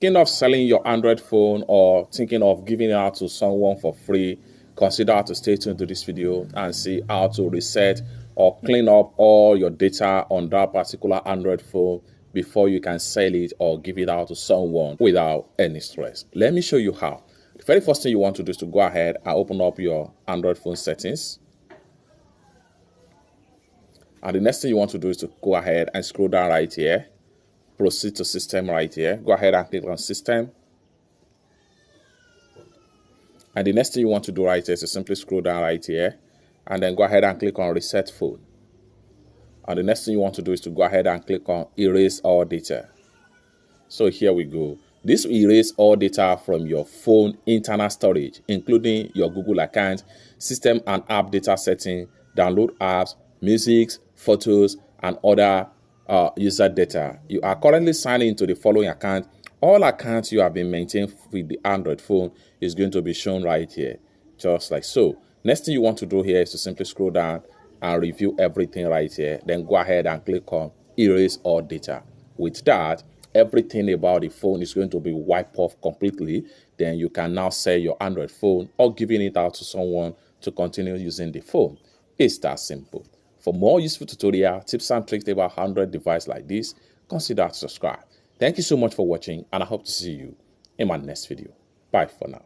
Thinking of selling your Android phone or thinking of giving it out to someone for free, consider to stay tuned to this video and see how to reset or clean up all your data on that particular Android phone before you can sell it or give it out to someone without any stress. Let me show you how. The very first thing you want to do is to go ahead and open up your Android phone settings. And the next thing you want to do is to go ahead and scroll down right here. Proceed to system right here. Go ahead and click on system. And the next thing you want to do right here is to simply scroll down right here. And then go ahead and click on reset phone. And the next thing you want to do is to go ahead and click on erase all data. So here we go. This will erase all data from your phone internal storage, including your Google account, system and app data setting, download apps, music, photos, and other user data. You are currently signed into the following account. All accounts you have been maintained with the Android phone is going to be shown right here, just like so. Next thing you want to do here is to simply scroll down and review everything right here. Then go ahead and click on erase all data. With that, everything about the phone is going to be wiped off completely. Then you can now sell your Android phone or giving it out to someone to continue using the phone. It's that simple. For more useful tutorial, tips and tricks about Android device like this, consider to subscribe. Thank you so much for watching, and I hope to see you in my next video. Bye for now.